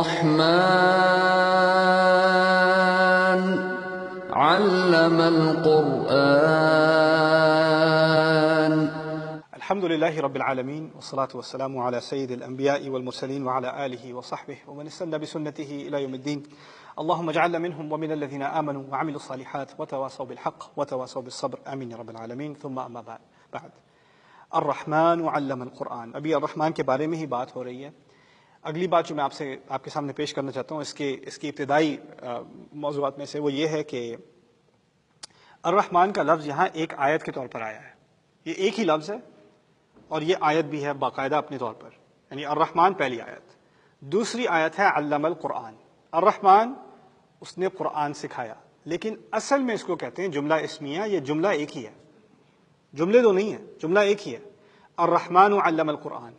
الرحمن علم القرآن. الحمد لله رب العالمين والصلاة والسلام على سيد الأنبياء والمرسلين وعلى آله وصحبه ومن استنى بسنته إلى يوم الدين. اللهم اجعلنا منهم ومن الذين آمنوا وعملوا الصالحات وتواصوا بالحق وتواصوا بالصبر آمين يا رب العالمین. ثم اما بعد الرحمن علم القرآن. ابھی الرحمن کے بارے میں ہی بات ہو رہی ہے. اگلی بات جو میں آپ کے سامنے پیش کرنا چاہتا ہوں اس کی ابتدائی موضوعات میں سے وہ یہ ہے کہ الرحمن کا لفظ یہاں ایک آیت کے طور پر آیا ہے. یہ ایک ہی لفظ ہے اور یہ آیت بھی ہے باقاعدہ اپنے طور پر. یعنی الرحمن پہلی آیت. دوسری آیت ہے علم القرآن. الرحمن اس نے قرآن سکھایا، لیکن اصل میں اس کو کہتے ہیں جملہ اسمیہ. یہ جملہ ایک ہی ہے، جملے دو نہیں ہیں، جملہ ایک ہی ہے. الرحمن علم القرآن.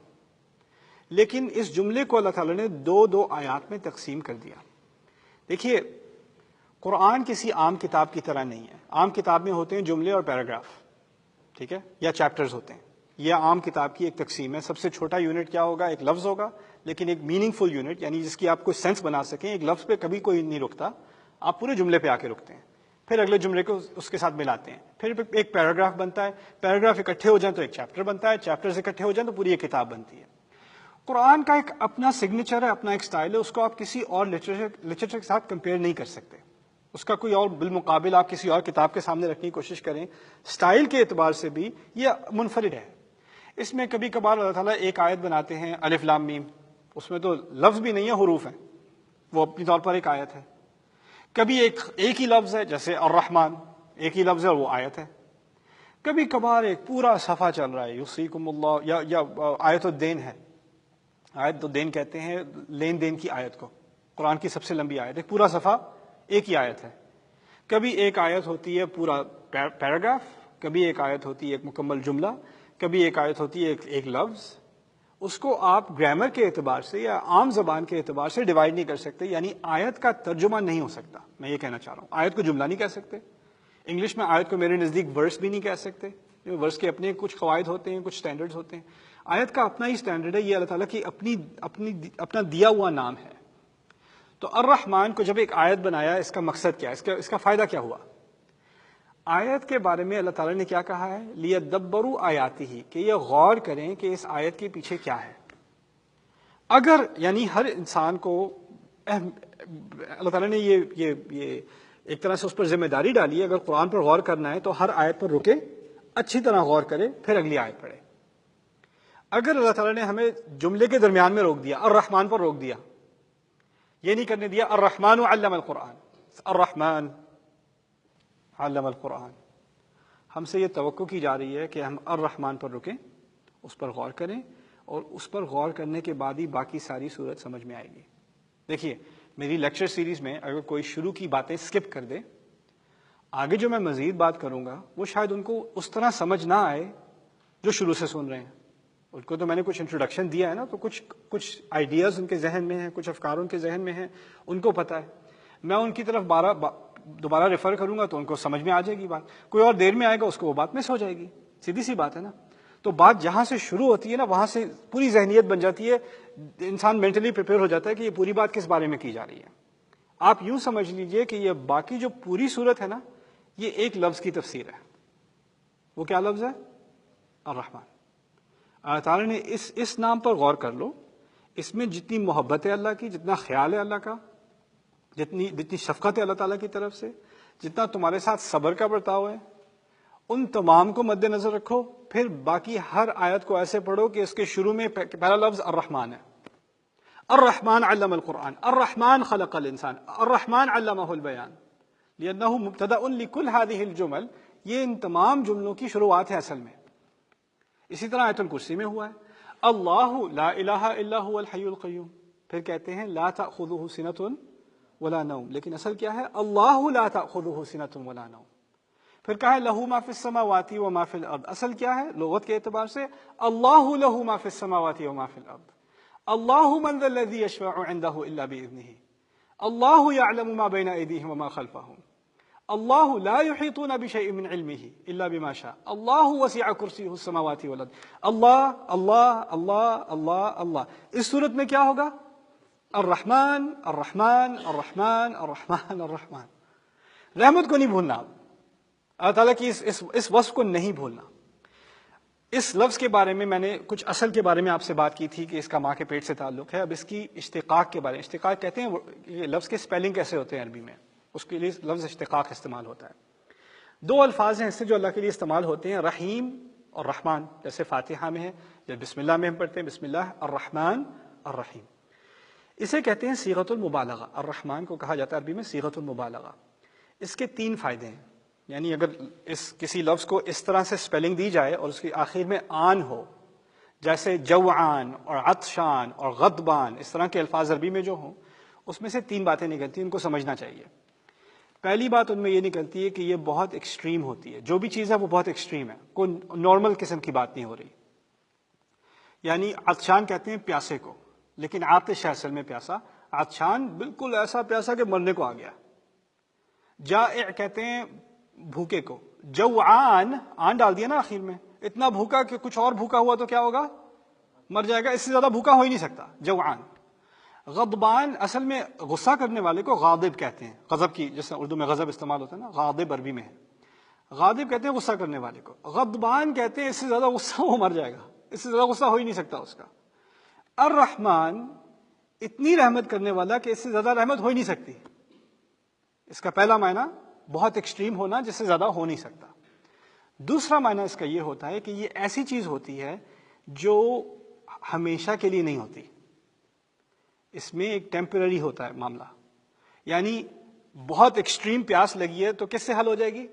لیکن اس جملے کو اللہ تعالیٰ نے دو آیات میں تقسیم کر دیا. دیکھیے، قرآن کسی عام کتاب کی طرح نہیں ہے. عام کتاب میں ہوتے ہیں جملے اور پیراگراف، ٹھیک ہے، یا چیپٹرز ہوتے ہیں. یہ عام کتاب کی ایک تقسیم ہے. سب سے چھوٹا یونٹ کیا ہوگا؟ ایک لفظ ہوگا، لیکن ایک میننگ فل یونٹ، یعنی جس کی آپ کوئی سینس بنا سکیں. ایک لفظ پہ کبھی کوئی نہیں رکتا، آپ پورے جملے پہ آ کے رکتے ہیں، پھر اگلے جملے کو اس کے ساتھ ملاتے ہیں، پھر ایک پیراگراف بنتا ہے. پیراگراف اکٹھے ہو جائیں تو ایک چیپٹر بنتا ہے، چیپٹرز اکٹھے ہو جائیں تو پوری ایک کتاب بنتی ہے. قرآن کا ایک اپنا سگنیچر ہے، اپنا ایک سٹائل ہے. اس کو آپ کسی اور لٹریچر کے ساتھ کمپیئر نہیں کر سکتے. اس کا کوئی اور بالمقابل آپ کسی اور کتاب کے سامنے رکھنے کی کوشش کریں، سٹائل کے اعتبار سے بھی یہ منفرد ہے. اس میں کبھی کبھار اللہ تعالیٰ ایک آیت بناتے ہیں الف لام میم، اس میں تو لفظ بھی نہیں ہے، حروف ہیں، وہ اپنی طور پر ایک آیت ہے. کبھی ایک ہی لفظ ہے، جیسے الرحمن ایک ہی لفظ ہے اور وہ آیت ہے. کبھی کبھار ایک پورا صفحہ چل رہا ہے، یوصیکم اللہ، یا آیت الدین ہے. آیت الدین کہتے ہیں لین دین کی آیت کو. قرآن کی سب سے لمبی آیت ہے، پورا صفحہ ایک ہی آیت ہے. کبھی ایک آیت ہوتی ہے پورا پیراگراف، کبھی ایک آیت ہوتی ہے ایک مکمل جملہ، کبھی ایک آیت ہوتی ہے ایک لفظ. اس کو آپ گرامر کے اعتبار سے یا عام زبان کے اعتبار سے ڈیوائڈ نہیں کر سکتے. یعنی آیت کا ترجمہ نہیں ہو سکتا. میں یہ کہنا چاہ رہا ہوں، آیت کو جملہ نہیں کہہ سکتے. انگلش میں آیت کو میرے نزدیک ورس بھی نہیں کہہ سکتے. ورس کے اپنے کچھ قواعد ہوتے ہیں، کچھ سٹینڈرڈز ہوتے ہیں. آیت کا اپنا ہی سٹینڈرڈ ہے. یہ اللہ تعالیٰ کی اپنا دیا ہوا نام ہے. تو الرحمن کو جب ایک آیت بنایا، اس کا مقصد کیا ہے، اس کا فائدہ کیا ہوا؟ آیت کے بارے میں اللہ تعالیٰ نے کیا کہا ہے؟ لیدبروا آیاتہ، کہ یہ غور کریں کہ اس آیت کے پیچھے کیا ہے. اگر یعنی ہر انسان کو اللہ تعالیٰ نے یہ ایک طرح سے اس پر ذمہ داری ڈالی ہے، اگر قرآن پر غور کرنا ہے تو ہر آیت پر رکے، اچھی طرح غور کرے، پھر اگلی آیت پڑھے. اگر اللہ تعالیٰ نے ہمیں جملے کے درمیان میں روک دیا، الرحمن پر روک دیا، یہ نہیں کرنے دیا الرحمن علم القرآن، الرحمن علم القرآن، ہم سے یہ توقع کی جا رہی ہے کہ ہم الرحمن پر رکیں، اس پر غور کریں، اور اس پر غور کرنے کے بعد ہی باقی ساری صورت سمجھ میں آئے گی. دیکھیے، میری لیکچر سیریز میں اگر کوئی شروع کی باتیں سکپ کر دے، آگے جو میں مزید بات کروں گا وہ شاید ان کو اس طرح سمجھ نہ آئے جو شروع سے سن رہے ہیں. ان کو تو میں نے کچھ انٹروڈکشن دیا ہے نا، تو کچھ آئیڈیاز ان کے ذہن میں ہیں، کچھ افکار ان کے ذہن میں ہیں، ان کو پتہ ہے. میں ان کی طرف دوبارہ ریفر کروں گا تو ان کو سمجھ میں آ جائے گی بات. کوئی اور دیر میں آئے گا، اس کو وہ بات مس ہو جائے گی. سیدھی سی بات ہے نا. تو بات جہاں سے شروع ہوتی ہے نا، وہاں سے پوری ذہنیت بن جاتی ہے. انسان مینٹلی پریپیئر ہو جاتا ہے کہ یہ پوری بات کس بارے میں کی جا رہی ہے. آپ یوں سمجھ لیجئے کہ یہ باقی جو پوری صورت ہے نا، یہ ایک لفظ کی تفسیر ہے. وہ کیا لفظ ہے؟ الرحمن. اللہ تعالیٰ نے اس نام پر غور کر لو. اس میں جتنی محبت ہے اللہ کی، جتنا خیال ہے اللہ کا، جتنی شفقت ہے اللہ تعالیٰ کی طرف سے، جتنا تمہارے ساتھ صبر کا برتاؤ ہے، ان تمام کو مد نظر رکھو. پھر باقی ہر آیت کو ایسے پڑھو کہ اس کے شروع میں پہلا لفظ الرحمن ہے. الرحمن علم القرآن، الرحمن خلق الانسان، الرحمن علمہ البیان، لأنہ مبتدأ لکل هذه الجمل. یہ ان تمام جملوں کی شروعات ہے اصل میں. اسی طرح آیت الکرسی میں ہوا ہے اللہ لا الہ الا هو الحی القیوم. پھر کہتے ہیں لا تأخذہ سنۃ ولا نوم، لیکن اصل کیا ہے؟ اللہ لا تأخذہ سنۃ ولا نوم. پھر کہا ہے لہ ما فی السماوات وما فی الارض. اصل کیا ہے لغت کے اعتبار سے؟ اللہ لہ ما فی السماوات وما فی الارض. اللہ من ذا الذی یشفع عنده الا باذنہ. اللہ یعلم ما بین ایدیہم وما خلفہم. اللہ لا یحیطون بشیء من علمہ الا بما شاء. اللہ وسع کرسیہ السماوات والارض. اللہ اللہ اللہ اللہ اللہ. اس صورت میں کیا ہوگا؟ الرحمن الرحمن الرحمن الرحمن الرحمن. رحمت کو نہیں بھولنا آپ، اللہ تعالیٰ کی اس وصف کو نہیں بھولنا. اس لفظ کے بارے میں نے کچھ اصل کے بارے میں آپ سے بات کی تھی کہ اس کا ماں کے پیٹ سے تعلق ہے. اب اس کی اشتقاق کے بارے میں، اشتقاق کہتے ہیں یہ لفظ کے سپیلنگ کیسے ہوتے ہیں عربی میں، اس کے لیے لفظ اشتقاق استعمال ہوتا ہے. دو الفاظ ہیں اس سے جو اللہ کے لیے استعمال ہوتے ہیں، رحیم اور رحمان. جیسے فاتحہ میں ہے، جب بسم اللہ میں ہم پڑھتے ہیں بسم اللہ الرحمن الرحیم. اسے کہتے ہیں صیغۃ المبالغہ. الرحمن کو کہا جاتا ہے عربی میں صیغۃ المبالغہ. اس کے 3 فائدے ہیں. یعنی اگر کسی لفظ کو اس طرح سے سپیلنگ دی جائے اور اس کی آخر میں آن ہو، جیسے جوعان اور عطشان اور غضبان، اس طرح کے الفاظ عربی میں جو ہوں، اس میں سے 3 باتیں نکلتی ہیں، ان کو سمجھنا چاہیے. پہلی بات ان میں یہ نکلتی ہے کہ یہ بہت ایکسٹریم ہوتی ہے. جو بھی چیز ہے وہ بہت ایکسٹریم ہے، کوئی نارمل قسم کی بات نہیں ہو رہی. یعنی عطشان کہتے ہیں پیاسے کو، لیکن عاطش ہے اصل میں پیاسا. عطشان بالکل ایسا پیاسا کہ مرنے کو آ گیا. جائع کہتے ہیں بھوکے کو. جوعان آن ڈال دیا نا آخر میں، اتنا بھوکا کہ کچھ اور بھوکا ہوا تو کیا ہوگا، مر جائے گا. اس سے زیادہ بھوکا ہو ہی نہیں سکتا. جوعان. غضبان اصل میں غصہ کرنے والے کو غاضب کہتے ہیں. غضب کی جیسے اردو میں غضب استعمال ہوتا ہے نا، غاضب عربی میں ہے. غاضب کہتے ہیں غصہ کرنے والے کو. غضبان کہتے ہیں اس سے زیادہ غصہ وہ مر جائے گا، اس سے زیادہ غصہ ہو ہی نہیں سکتا اس کا. الرحمن اتنی رحمت کرنے والا کہ اس سے زیادہ رحمت ہو ہی نہیں سکتی. اس کا پہلا معنی بہت ایکسٹریم ہونا جس سے زیادہ ہو نہیں سکتا. دوسرا معنی اس کا یہ ہوتا ہے کہ یہ ایسی چیز ہوتی ہے جو ہمیشہ کے لیے نہیں ہوتی. اس میں ایک ٹیمپرری ہوتا ہے معاملہ. یعنی بہت ایکسٹریم پیاس لگی ہے تو کس سے حل ہو جائے گی،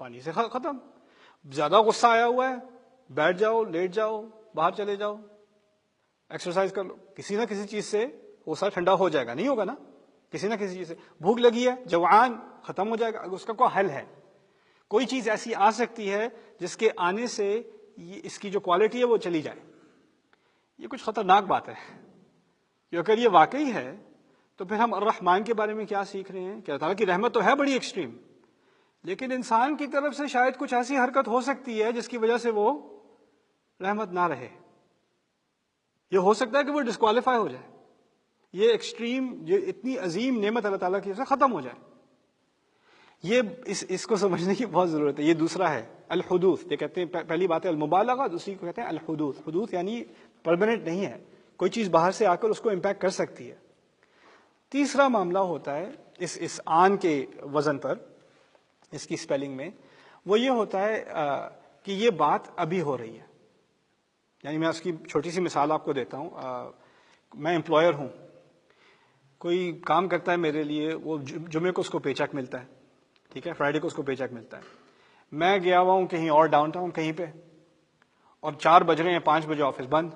پانی سے ختم. زیادہ غصہ آیا ہوا ہے، بیٹھ جاؤ، لیٹ جاؤ، باہر چلے جاؤ، ایکسرسائز کر لو، کسی نہ کسی چیز سے غصہ ٹھنڈا ہو جائے گا. نہیں ہوگا نا، کسی نہ کسی چیز سے. بھوک لگی ہے، جوعان، ختم ہو جائے گا. اس کا کوئی حل ہے. کوئی چیز ایسی آ سکتی ہے جس کے آنے سے اس کی جو کوالٹی ہے وہ چلی جائے. یہ کچھ خطرناک بات ہے. کہ اگر یہ واقعی ہے تو پھر ہم الرحمن کے بارے میں کیا سیکھ رہے ہیں کہ اللہ تعالیٰ کی رحمت تو ہے بڑی ایکسٹریم، لیکن انسان کی طرف سے شاید کچھ ایسی حرکت ہو سکتی ہے جس کی وجہ سے وہ رحمت نہ رہے. یہ ہو سکتا ہے کہ وہ ڈسکوالیفائی ہو جائے. یہ ایکسٹریم، یہ اتنی عظیم نعمت اللہ تعالیٰ کی سے ختم ہو جائے. یہ اس کو سمجھنے کی بہت ضرورت ہے. یہ دوسرا ہے الحدوث. یہ کہتے ہیں پہلی بات ہے المبالغہ، دوسری کو کہتے ہیں الحدوث. حدوث یعنی پرماننٹ نہیں ہے، کوئی چیز باہر سے آ کر اس کو امپیکٹ کر سکتی ہے. تیسرا معاملہ ہوتا ہے اس آن کے وزن پر، اس کی سپیلنگ میں، وہ یہ ہوتا ہے کہ یہ بات ابھی ہو رہی ہے. یعنی میں اس کی چھوٹی سی مثال آپ کو دیتا ہوں. میں امپلائر ہوں، کوئی کام کرتا ہے میرے لیے، وہ جمعے کو اس کو پے چیک ملتا ہے، ٹھیک ہے، فرائیڈے کو اس کو پے چیک ملتا ہے. میں گیا ہوا ہوں کہیں اور ڈاؤن ٹاؤن کہیں پہ، اور 4 بج رہے ہیں، 5 بجے آفس بند،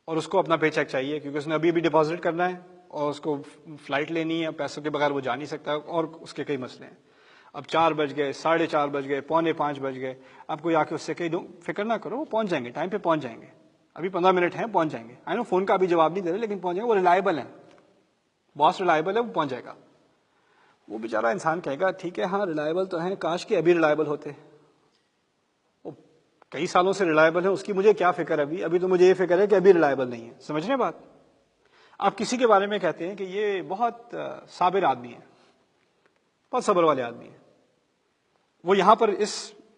اور اس کو اپنا پے چیک چاہیے کیونکہ اس نے ابھی ڈپازٹ کرنا ہے اور اس کو فلائٹ لینی ہے، پیسوں کے بغیر وہ جا نہیں سکتا، اور اس کے کئی مسئلے ہیں. اب 4 بج گئے، 4:30 بج گئے، 4:45 بج گئے. آپ کوئی آ کے اس سے کہہ دوں فکر نہ کرو، وہ پہنچ جائیں گے، ٹائم پہ پہنچ جائیں گے، ابھی 15 منٹ ہیں، پہنچ جائیں گے. آئی نو فون کا ابھی جواب نہیں دے رہے لیکن پہنچ جائیں گے، وہ ریلائبل ہے، باس ریلائبل ہے، وہ پہنچ جائے گا. وہ بیچارہ انسان کہے گا ٹھیک ہے ہاں ریلائبل تو ہیں، کاش کہ ابھی ریلائبل ہوتے. وہ کئی سالوں سے ریلائبل ہے، اس کی مجھے کیا فکر ابھی تو مجھے یہ فکر ہے کہ ابھی ریلائبل نہیں ہے. سمجھ رہے بات؟ آپ کسی کے بارے میں کہتے ہیں کہ یہ بہت صابر آدمی ہے، بہت صبر والے آدمی ہیں. وہ یہاں پر اس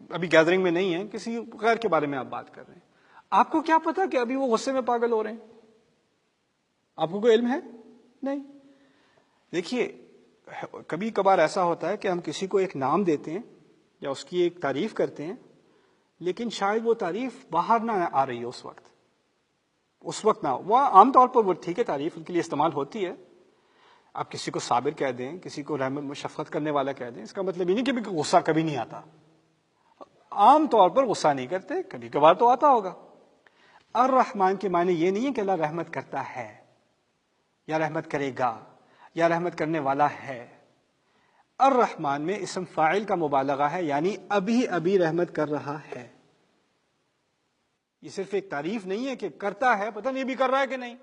ابھی گیدرنگ میں نہیں ہے، کسی غیر کے بارے میں آپ بات کر رہے ہیں. آپ کو کیا پتا کہ ابھی وہ غصے میں پاگل ہو رہے ہیں؟ آپ کو کوئی علم ہے؟ نہیں. دیکھیے کبھی کبھار ایسا ہوتا ہے کہ ہم کسی کو ایک نام دیتے ہیں یا اس کی ایک تعریف کرتے ہیں، لیکن شاید وہ تعریف باہر نہ آ رہی ہے اس وقت نہ. وہ عام طور پر وہ ٹھیک ہے، تعریف ان کے لیے استعمال ہوتی ہے. آپ کسی کو صابر کہہ دیں، کسی کو رحمت مشفقت کرنے والا کہہ دیں، اس کا مطلب یہ نہیں کہ غصہ کبھی نہیں آتا. عام طور پر غصہ نہیں کرتے، کبھی کبھار تو آتا ہوگا. الرحمن کے معنی یہ نہیں ہے کہ اللہ رحمت کرتا ہے یا رحمت کرے گا یا رحمت کرنے والا ہے. الرحمن میں اسم فاعل کا مبالغہ ہے، یعنی ابھی ابھی رحمت کر رہا ہے. یہ صرف ایک تعریف نہیں ہے کہ کرتا ہے، پتہ نہیں ابھی کر رہا ہے کہ نہیں.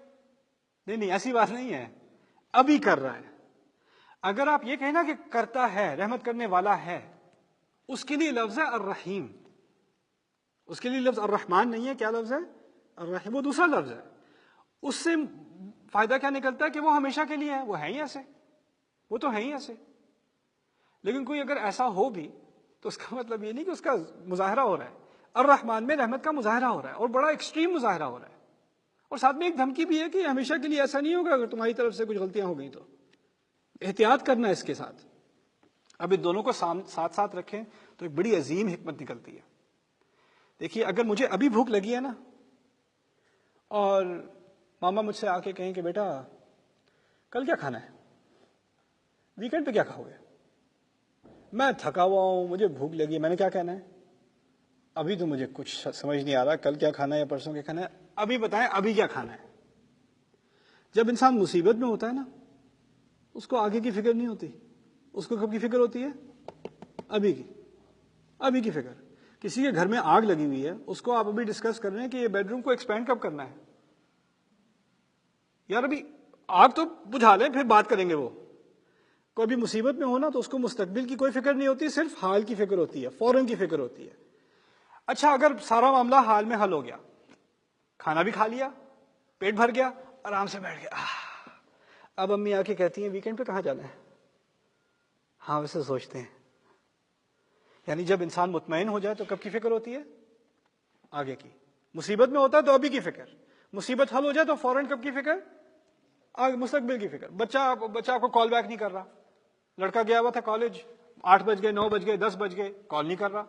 نہیں ایسی بات نہیں ہے، ابھی کر رہا ہے. اگر آپ یہ کہنا کہ کرتا ہے، رحمت کرنے والا ہے، اس کے لیے لفظ ہے الرحیم. اس کے لیے لفظ الرحمن نہیں ہے. کیا لفظ ہے؟ الرحیم. وہ دوسرا لفظ ہے. اس سے فائدہ کیا نکلتا ہے کہ وہ ہمیشہ کے لیے ہے، وہ ہیں ہی ایسے، وہ تو ہیں ہی ایسے۔ لیکن کوئی اگر ایسا ہو بھی تو اس کا مطلب یہ نہیں کہ اس کا مظاہرہ ہو رہا ہے۔ الرحمن میں رحمت کا مظاہرہ ہو رہا ہے، اور بڑا ایکسٹریم مظاہرہ ہو رہا ہے، اور ساتھ میں ایک دھمکی بھی ہے کہ ہمیشہ کے لیے ایسا نہیں ہوگا، اگر تمہاری طرف سے کچھ غلطیاں ہو گئیں تو احتیاط کرنا ہے اس کے ساتھ۔ اب ان دونوں کو ساتھ ساتھ رکھیں تو ایک بڑی عظیم حکمت نکلتی ہے۔ دیکھیے، اگر مجھے ابھی بھوک لگی ہے نا، اور ماما مجھ سے آ کے کہیں کہ بیٹا کل کیا کھانا ہے، ویکینڈ پہ کیا کھاؤ گے، میں تھکا ہوا ہوں، مجھے بھوک لگی ہے، میں نے کیا کہنا ہے؟ ابھی تو مجھے کچھ سمجھ نہیں آ رہا کل کیا کھانا ہے یا پرسوں کیا کھانا ہے، ابھی بتائیں ابھی کیا کھانا ہے۔ جب انسان مصیبت میں ہوتا ہے نا، اس کو آگے کی فکر نہیں ہوتی، اس کو کب کی فکر ہوتی ہے؟ ابھی کی فکر۔ کسی کے گھر میں آگ لگی ہوئی ہے، اس کو آپ ابھی ڈسکس کر رہے ہیں کہ یہ بیڈ روم کو ایکسپینڈ کب کرنا ہے۔ یار ابھی آگ تو بجھا لیں، پھر بات کریں گے۔ وہ کوئی بھی مصیبت میں ہونا تو اس کو مستقبل کی کوئی فکر نہیں ہوتی، صرف حال کی فکر ہوتی ہے، فوراً کی فکر ہوتی ہے۔ اچھا، اگر سارا معاملہ حال میں حل ہو گیا، کھانا بھی کھا لیا، پیٹ بھر گیا، آرام سے بیٹھ گیا، اب امی آ کے کہتی ہیں ویکینڈ پہ کہاں جانا ہے؟ ہاں ویسے سوچتے ہیں۔ یعنی جب انسان مطمئن ہو جائے تو کب کی فکر ہوتی ہے؟ آگے کی۔ مصیبت میں ہوتا ہے تو ابھی کی فکر، مصیبت حل ہو جائے تو فوراً کب کی فکر؟ آگے مستقبل کی فکر۔ بچہ آپ کو کال بیک نہیں کر رہا، لڑکا گیا ہوا تھا کالج، 8 بج گئے، 9 بج گئے، 10 بج گئے، کال نہیں کر رہا۔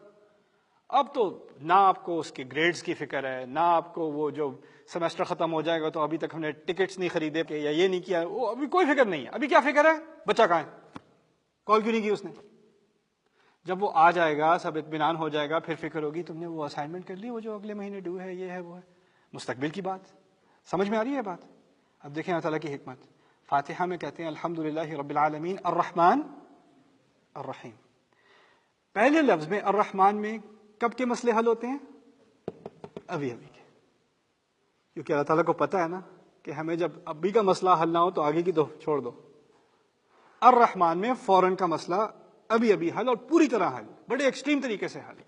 اب تو نہ آپ کو اس کے گریڈز کی فکر ہے، نہ آپ کو وہ جو سیمسٹر ختم ہو جائے گا تو ابھی تک ہم نے ٹکٹس نہیں خریدے یا یہ نہیں کیا، وہ ابھی کوئی فکر نہیں ہے۔ ابھی کیا فکر ہے؟ بچہ کہاں ہے، کال کیوں نہیں کی اس نے؟ جب وہ آ جائے گا، سب اطمینان ہو جائے گا، پھر فکر ہوگی تم نے وہ اسائنمنٹ کر لی، وہ جو اگلے مہینے ڈیو ہے، یہ ہے وہ ہے، مستقبل کی بات۔ سمجھ میں آ رہی ہے بات؟ اب دیکھیں اللہ تعالیٰ کی حکمت۔ فاتحہ میں کہتے ہیں الحمدللہ رب العالمین الرحمن الرحیم۔ پہلے لفظ میں الرحمن میں کب کے مسئلے حل ہوتے ہیں؟ ابھی کے، کیونکہ اللہ تعالیٰ کو پتہ ہے نا کہ ہمیں جب ابھی کا مسئلہ حل نہ ہو تو آگے کی تو چھوڑ دو۔ الرحمن میں فوراً کا مسئلہ ابھی حل، اور پوری طرح حل، بڑے ایکسٹریم طریقے سے حل۔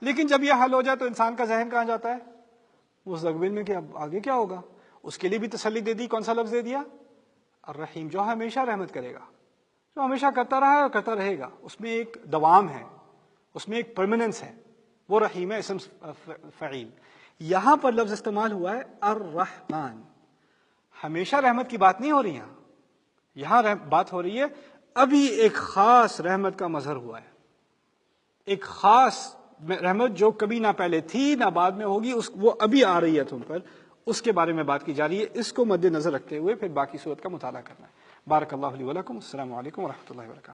لیکن جب یہ حل ہو جائے تو انسان کا ذہن کہاں جاتا ہے؟ مستقبل میں کہ اب آگے کیا ہوگا۔ اس کے لیے بھی تسلی دے دی، کون سا لفظ دے دیا؟ الرحیم، جو ہمیشہ رحمت کرے گا، جو ہمیشہ کرتا رہا ہے اور کرتا رہے گا، اس میں ایک دوام ہے، اس میں ایک پرماننس ہے، وہ رحیم ہے، اسم فعیل۔ یہاں پر لفظ استعمال ہوا ہے الرحمن، ہمیشہ رحمت کی بات نہیں ہو رہی یہاں بات ہو رہی ہے ابھی ایک خاص رحمت کا مظہر ہوا ہے، ایک خاص رحمت جو کبھی نہ پہلے تھی نہ بعد میں ہوگی، وہ ابھی آ رہی ہے تم پر، اس کے بارے میں بات کی جا رہی ہے۔ اس کو مد نظر رکھتے ہوئے پھر باقی صورت کا مطالعہ کرنا ہے۔ بارک اللہ لی ولکم، السلام علیکم ورحمۃ اللہ وبرکاتہ۔